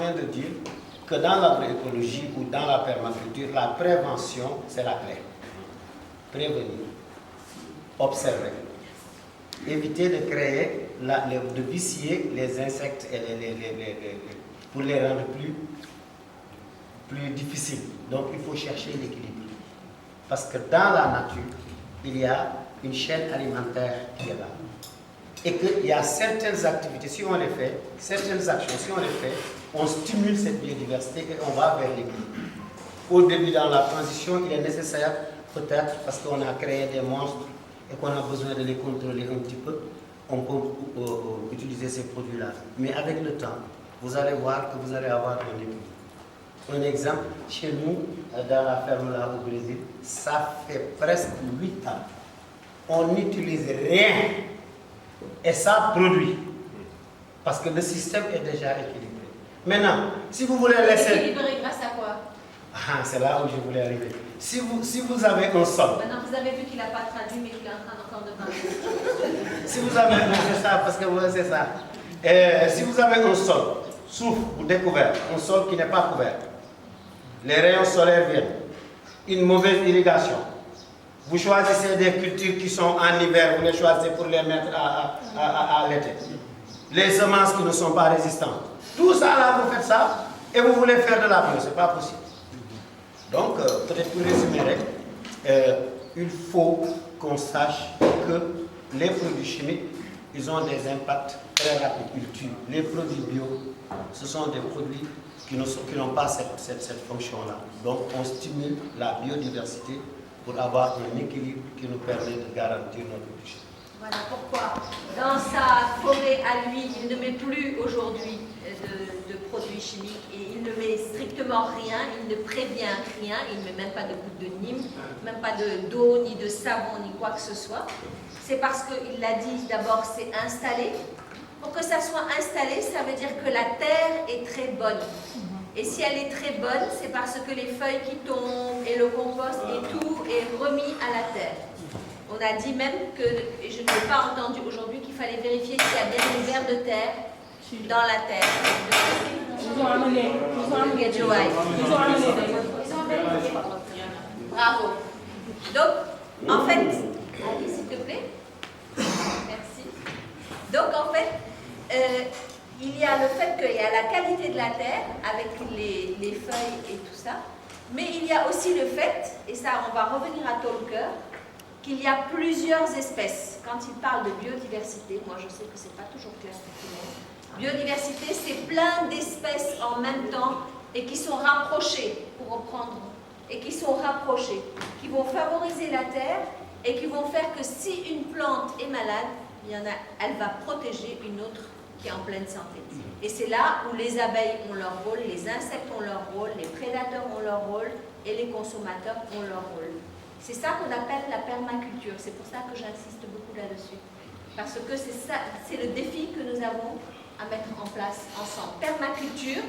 train de dire que dans l'agroécologie ou dans la permaculture, la prévention, c'est la clé. Prévenir, observer, éviter de créer, de vicier les insectes et pour les rendre plus difficiles. Donc il faut chercher l'équilibre. Parce que dans la nature, il y a une chaîne alimentaire qui est là. Et qu'il y a certaines activités, si on les fait, certaines actions, si on les fait, on stimule cette biodiversité et on va vers l'équilibre. Au début, dans la transition, il est nécessaire, peut-être, parce qu'on a créé des monstres et qu'on a besoin de les contrôler un petit peu, on peut utiliser ces produits-là. Mais avec le temps, vous allez voir que vous allez avoir un équilibre. Un exemple, chez nous, dans la ferme là au Brésil, ça fait presque 8 ans. On n'utilise rien et ça produit. Parce que le système est déjà équilibré. Maintenant, si vous voulez laisser... Équilibré grâce à quoi? Ah, c'est là où je voulais arriver. Si vous avez un sol... Maintenant, vous avez vu qu'il n'a pas traduit, mais qu'il est en train encore de parler. Si vous avez... C'est ça, parce que c'est ça. Si vous avez un sol souffle ou découvert, un sol qui n'est pas couvert, les rayons solaires viennent, une mauvaise irrigation, vous choisissez des cultures qui sont en hiver, vous les choisissez pour les mettre à l'été. Les semences qui ne sont pas résistantes. Tout ça là, vous faites ça et vous voulez faire de la bio, ce n'est pas possible. Donc, peut-être pour résumer, il faut qu'on sache que les produits chimiques, ils ont des impacts très rapides. Les produits bio, ce sont des produits qui n'ont pas cette fonction-là. Donc, on stimule la biodiversité pour avoir un équilibre qui nous permet de garantir notre budget. Voilà pourquoi, dans sa forêt à lui, il ne met plus aujourd'hui de produits chimiques et il ne met strictement rien, il ne prévient rien, il ne met même pas de gouttes de Nîmes, même pas d'eau, ni de savon, ni quoi que ce soit. C'est parce qu'il l'a dit, d'abord, c'est installé. Pour que ça soit installé, ça veut dire que la terre est très bonne. Et si elle est très bonne, c'est parce que les feuilles qui tombent et le compost et tout est remis à la terre. On a dit même que, et je ne l'ai pas entendu aujourd'hui, qu'il fallait vérifier s'il y a bien des vers de terre dans la terre. Ils ont amené. Bravo. Donc, en fait, allez s'il te plaît. Merci. Donc, en fait, il y a le fait qu'il y a la qualité de la terre avec les feuilles et tout ça, mais il y a aussi le fait, et ça on va revenir à Tolkien, qu'il y a plusieurs espèces. Quand il parle de biodiversité, moi je sais que ce n'est pas toujours clair pour tout le monde. Biodiversité, c'est plein d'espèces en même temps et qui sont rapprochées, pour reprendre, et qui sont rapprochées, qui vont favoriser la terre et qui vont faire que si une plante est malade, elle va protéger une autre qui est en pleine santé. Et c'est là où les abeilles ont leur rôle, les insectes ont leur rôle, les prédateurs ont leur rôle et les consommateurs ont leur rôle. C'est ça qu'on appelle la permaculture. C'est pour ça que j'insiste beaucoup là-dessus. Parce que c'est le défi que nous avons à mettre en place ensemble. Permaculture,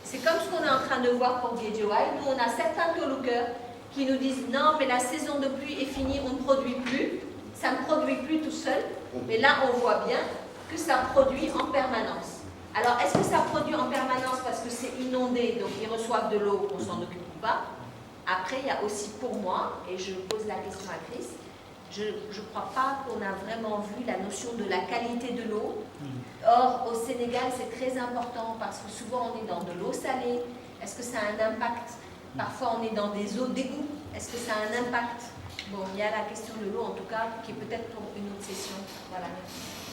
c'est comme ce qu'on est en train de voir pour Guédiouaï. Nous, on a certains toluqueurs qui nous disent non, mais la saison de pluie est finie, on ne produit plus. Ça ne produit plus tout seul. Mais là, on voit bien que ça produit en permanence. Alors, est-ce que ça produit en permanence parce que c'est inondé, donc ils reçoivent de l'eau, on s'en occupe ou pas? Après, il y a aussi pour moi, et je pose la question à Chris, je ne crois pas qu'on a vraiment vu la notion de la qualité de l'eau. Or, au Sénégal, c'est très important parce que souvent on est dans de l'eau salée. Est-ce que ça a un impact? Parfois, on est dans des eaux d'égout. Est-ce que ça a un impact? Bon, il y a la question de l'eau, en tout cas, qui est peut-être pour une autre session. Voilà, merci.